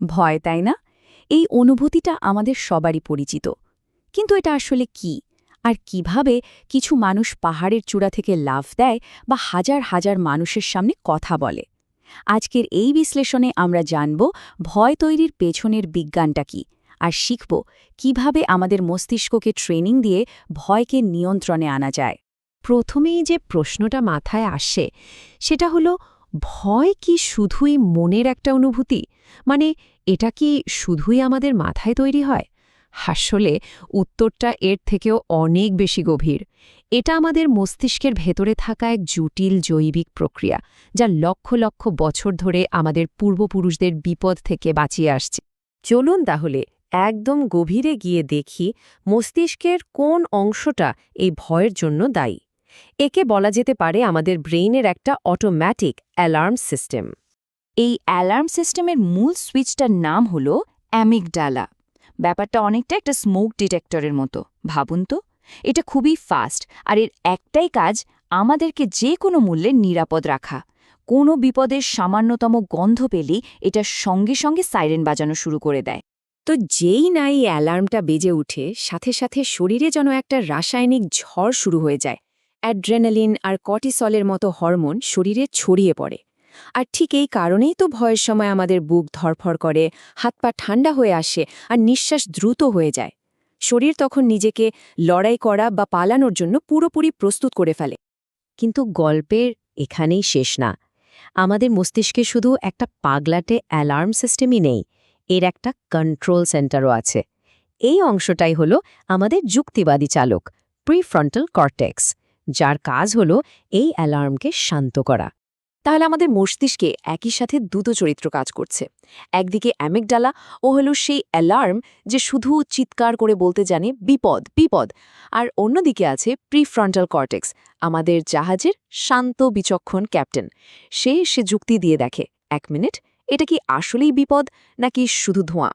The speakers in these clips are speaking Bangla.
ভয়, তাই না? এই অনুভূতিটা আমাদের সবারই পরিচিত। কিন্তু এটা আসলে কি? আর কিভাবে কিছু মানুষ পাহাড়ের চূড়া থেকে লাফ দেয় বা হাজার হাজার মানুষের সামনে কথা বলে? আজকের এই বিশ্লেষণে আমরা জানব ভয় তৈরির পেছনের বিজ্ঞানটা কি, আর শিখব কিভাবে আমাদের মস্তিষ্ককে ট্রেনিং দিয়ে ভয়কে নিয়ন্ত্রণে আনা যায়। প্রথমেই যে প্রশ্নটা মাথায় আসে সেটা হলো, ভয় কি শুধুই মনের একটা অনুভূতি? মানে এটা কি শুধুই আমাদের মাথায় তৈরি হয়? আসলে উত্তরটা এর থেকেও অনেক বেশি গভীর। এটা আমাদের মস্তিষ্কের ভেতরে থাকা এক জটিল জৈবিক প্রক্রিয়া, যা লক্ষ লক্ষ বছর ধরে আমাদের পূর্বপুরুষদের বিপদ থেকে বাঁচিয়ে আসছে। চলুন তাহলে একদম গভীরে গিয়ে দেখি মস্তিষ্কের কোন অংশটা এই ভয়ের জন্য দায়ী। একে বলা যেতে পারে আমাদের ব্রেইনের একটা অটোম্যাটিক অ্যালার্ম সিস্টেম। এই অ্যালার্ম সিস্টেমের মূল সুইচটার নাম হল অ্যামিগডালা। ব্যাপারটা অনেকটা একটা স্মোক ডিটেক্টরের মতো, ভাবুন তো। এটা খুবই ফাস্ট, আর এর একটাই কাজ আমাদেরকে যে কোনো মূল্যে নিরাপদ রাখা। কোনো বিপদের সামান্যতম গন্ধ পেলেই এটা সঙ্গে সঙ্গে সাইরেন বাজানো শুরু করে দেয়। তো যেই না এই অ্যালার্মটা বেজে উঠে, সাথে সাথে শরীরে যেন একটা রাসায়নিক ঝড় শুরু হয়ে যায়। অ্যাড্রেনালিন আর কর্টিসলের মতো হরমোন শরীরে ছড়িয়ে পড়ে। আর ঠিক এই কারণেই তো ভয়ের সময় আমাদের বুক ধড়ফড় করে, হাত পা ঠান্ডা হয়ে আসে, আর নিঃশ্বাস দ্রুত হয়ে যায়। শরীর তখন নিজেকে লড়াই করা বা পালানোর জন্য পুরোপুরি প্রস্তুত করে ফেলে। কিন্তু গল্পের এখানেই শেষ না। আমাদের মস্তিষ্কে শুধু একটা পাগলাটে অ্যালার্ম সিস্টেমই নেই, এর একটা কন্ট্রোল সেন্টারও আছে। এই অংশটাই হলো আমাদের যুক্তিবাদী চালক, প্রিফ্রন্টাল কর্টেক্স, যার কাজ হলো এই অ্যালার্মকে শান্ত করা। তাহলে আমাদের মস্তিষ্কে একই সাথে দুটো চরিত্র কাজ করছে। একদিকে অ্যামিগডালা, ও হলো সেই অ্যালার্ম যে শুধু চিৎকার করে বলতে জানে বিপদ বিপদ। আর অন্যদিকে আছে প্রিফ্রন্টাল কর্টেক্স, আমাদের জাহাজের শান্ত বিচক্ষণ ক্যাপ্টেন। সে যুক্তি দিয়ে দেখে, 1 মিনিট, এটা কি আসলেই বিপদ নাকি শুধু ধোঁয়া?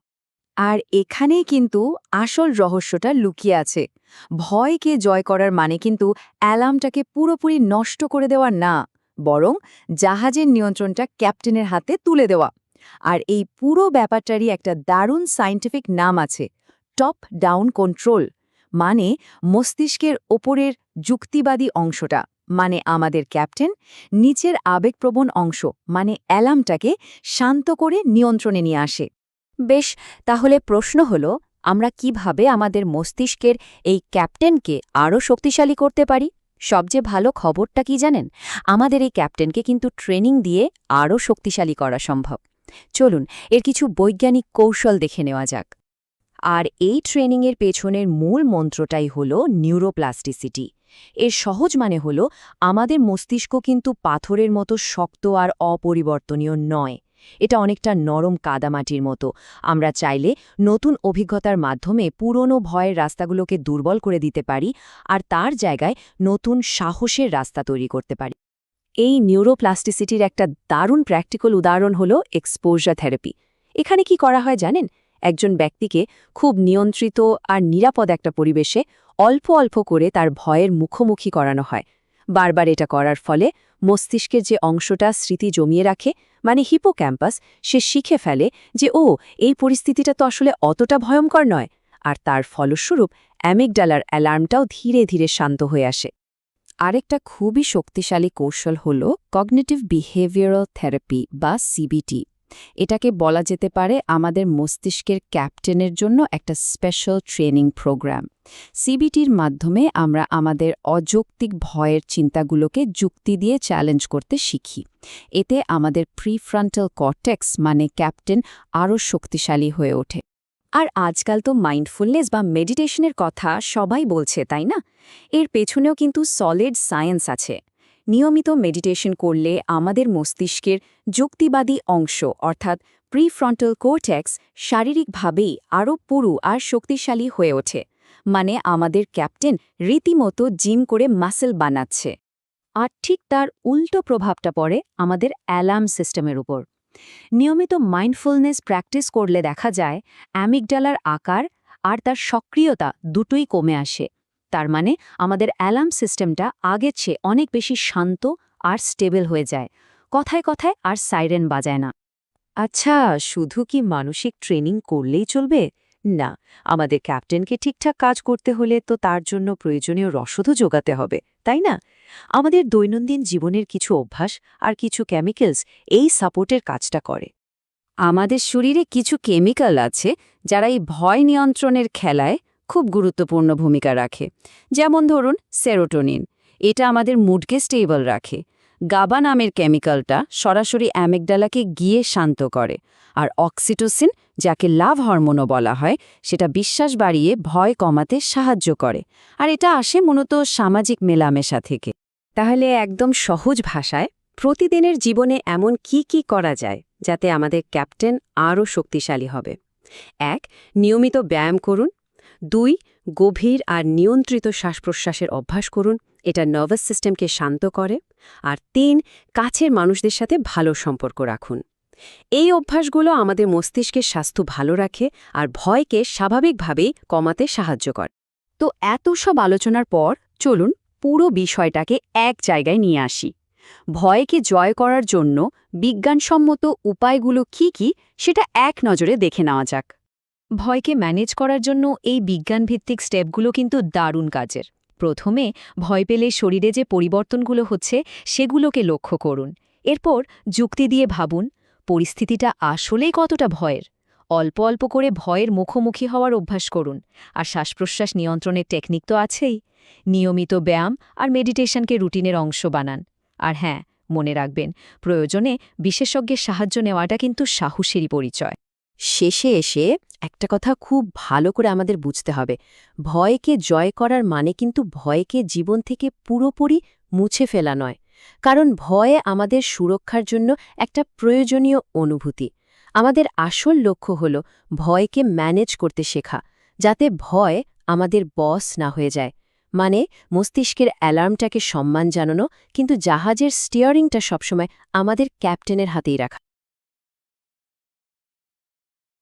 আর এখানেই কিন্তু আসল রহস্যটা লুকিয়ে আছে। ভয়কে জয় করার মানে কিন্তু অ্যালার্মটাকে পুরোপুরি নষ্ট করে দেওয়া না, বরং জাহাজের নিয়ন্ত্রণটা ক্যাপ্টেনের হাতে তুলে দেওয়া। আর এই পুরো ব্যাপারটারই একটা দারুণ সায়েন্টিফিক নাম আছে, টপ ডাউন কন্ট্রোল। মানে মস্তিষ্কের ওপরের যুক্তিবাদী অংশটা, মানে আমাদের ক্যাপ্টেন, নিচের আবেগপ্রবণ অংশ মানে অ্যালার্মটাকে শান্ত করে নিয়ন্ত্রণে নিয়ে আসে। বেশ, তাহলে প্রশ্ন হল, আমরা কিভাবে আমাদের মস্তিষ্কের এই ক্যাপ্টেনকে আরও শক্তিশালী করতে পারি? সবচেয়ে ভালো খবরটা কি জানেন? আমাদের এই ক্যাপ্টেনকে কিন্তু ট্রেনিং দিয়ে আরও শক্তিশালী করা সম্ভব। চলুন এর কিছু বৈজ্ঞানিক কৌশল দেখে নেওয়া যাক। আর এই ট্রেনিংয়ের পেছনের মূল মন্ত্রটাই হল নিউরোপ্লাস্টিসিটি। এর সহজ মানে হল, আমাদের মস্তিষ্ক কিন্তু পাথরের মতো শক্ত আর অপরিবর্তনীয় নয়। এটা অনেকটা নরম কাদামাটির মতো। আমরা চাইলে নতুন অভিজ্ঞতার মাধ্যমে পুরনো ভয়ের রাস্তাগুলোকে দুর্বল করে দিতে পারি, আর তার জায়গায় নতুন সাহসের রাস্তা তৈরি করতে পারি। এই নিউরোপ্লাস্টিসিটির একটা দারুণ প্র্যাকটিক্যাল উদাহরণ হল এক্সপোজার থেরাপি। এখানে কি করা হয় জানেন? একজন ব্যক্তিকে খুব নিয়ন্ত্রিত আর নিরাপদ একটা পরিবেশে অল্প অল্প করে তার ভয়ের মুখোমুখি করানো হয়। বারবার এটা করার ফলে মস্তিষ্কের যে অংশটা স্মৃতি জমিয়ে রাখে, মানে হিপোক্যাম্পাস, সে শিখে ফেলে যে এই পরিস্থিতিটা তো আসলে অতটা ভয়ঙ্কর নয়। আর তার ফলস্বরূপ অ্যামিগডালার অ্যালার্মটাও ধীরে ধীরে শান্ত হয়ে আসে। আরেকটা খুবই শক্তিশালী কৌশল হল কগনিটিভ বিহেভিয়ারাল থেরাপি বা সিবিটি। এটাকে বলা যেতে পারে আমাদের মস্তিষ্কের ক্যাপ্টেনের জন্য একটা স্পেশাল ট্রেনিং প্রোগ্রাম। সিবিটির মাধ্যমে আমরা আমাদের অযৌক্তিক ভয়ের চিন্তাগুলোকে যুক্তি দিয়ে চ্যালেঞ্জ করতে শিখি। এতে আমাদের প্রিফ্রন্টাল কর্টেক্স মানে ক্যাপ্টেন আরও শক্তিশালী হয়ে ওঠে। আর আজকাল তো মাইন্ডফুলনেস বা মেডিটেশনের কথা সবাই বলছে, তাই না? এর পেছনেও কিন্তু সলিড সায়েন্স আছে। নিয়মিত মেডিটেশন করলে আমাদের মস্তিষ্কের যুক্তিবাদী অংশ অর্থাৎ প্রিফ্রন্টাল কোর্টেক্স শারীরিকভাবেই আরও পুরু আর শক্তিশালী হয়ে ওঠে। মানে আমাদের ক্যাপ্টেন রীতিমতো জিম করে মাসেল বানাচ্ছে। আর ঠিক তার উল্টো প্রভাবটা পড়ে আমাদের অ্যালার্ম সিস্টেমের উপর। নিয়মিত মাইন্ডফুলনেস প্র্যাকটিস করলে দেখা যায় অ্যামিগডালার আকার আর তার সক্রিয়তা দুটোই কমে আসে। তার মানে আমাদের অ্যালার্ম সিস্টেমটা আগের চেয়ে অনেক বেশি শান্ত আর স্টেবল হয়ে যায়। কথায় কথায় আর সাইরেন বাজায় না। আচ্ছা, শুধু কি মানসিক ট্রেনিং করলেই চলবে? না, আমাদের ক্যাপ্টেনকে ঠিকঠাক কাজ করতে হলে তো তার জন্য প্রয়োজনীয় রসদও জোগাতে হবে, তাই না? আমাদের দৈনন্দিন জীবনের কিছু অভ্যাস আর কিছু কেমিক্যালস এই সাপোর্টের কাজটা করে। আমাদের শরীরে কিছু কেমিক্যাল আছে যারা এই ভয় নিয়ন্ত্রণের খেলায় খুব গুরুত্বপূর্ণ ভূমিকা রাখে। যেমন ধরুন সেরোটোনিন, এটা আমাদের মুডকে স্টেবল রাখে। গাবা নামের কেমিক্যালটা সরাসরি অ্যামিগডালাকে গিয়ে শান্ত করে। আর অক্সিটোসিন, যাকে লাভ হরমোনও বলা হয়, সেটা বিশ্বাস বাড়িয়ে ভয় কমাতে সাহায্য করে। আর এটা আসে মূলত সামাজিক মেলামেশা থেকে। তাহলে একদম সহজ ভাষায় প্রতিদিনের জীবনে এমন কি কি করা যায় যাতে আমাদের ক্যাপ্টেন আরও শক্তিশালী হবে? ১. নিয়মিত ব্যায়াম করুন। ২. গভীর আর নিয়ন্ত্রিত শ্বাস-প্রশ্বাসের অভ্যাস করুন, এটা নার্ভাস সিস্টেমকে শান্ত করে। আর ৩. কাছের মানুষদের সাথে ভালো সম্পর্ক রাখুন। এই অভ্যাসগুলো আমাদের মস্তিষ্কের স্বাস্থ্য ভালো রাখে আর ভয়কে স্বাভাবিকভাবেই কমাতে সাহায্য করে। তো এত সব আলোচনার পর চলুন পুরো বিষয়টাকে এক জায়গায় নিয়ে আসি। ভয়কে জয় করার জন্য বিজ্ঞানসম্মত উপায়গুলো কি কি সেটা এক নজরে দেখে নেওয়া যাক। ভয়কে ম্যানেজ করার জন্য এই বিজ্ঞানভিত্তিক স্টেপগুলো কিন্তু দারুণ কাজের। প্রথমে ভয় পেলে শরীরে যে পরিবর্তনগুলো হচ্ছে সেগুলোকে লক্ষ্য করুন। এরপর যুক্তি দিয়ে ভাবুন পরিস্থিতিটা আসলেই কতটা ভয়ের। অল্প অল্প করে ভয়ের মুখোমুখি হওয়ার অভ্যাস করুন। আর শ্বাসপ্রশ্বাস নিয়ন্ত্রণের টেকনিক তো আছেই। নিয়মিত ব্যায়াম আর মেডিটেশনকে রুটিনের অংশ বানান। আর হ্যাঁ, মনে রাখবেন, প্রয়োজনে বিশেষজ্ঞের সাহায্য নেওয়াটা কিন্তু সাহসেরই পরিচয়। শেষে এসে একটা কথা খুব ভালো করে আমাদের বুঝতে হবে, ভয়কে জয় করার মানে কিন্তু ভয়কে জীবন থেকে পুরোপুরি মুছে ফেলা নয়। কারণ ভয় আমাদের সুরক্ষার জন্য একটা প্রয়োজনীয় অনুভূতি। আমাদের আসল লক্ষ্য হল ভয়কে ম্যানেজ করতে শেখা, যাতে ভয় আমাদের বস না হয়ে যায়। মানে মস্তিষ্কের অ্যালার্মটাকে সম্মান জানানো, কিন্তু জাহাজের স্টিয়ারিংটা সবসময় আমাদের ক্যাপ্টেনের হাতেই রাখা।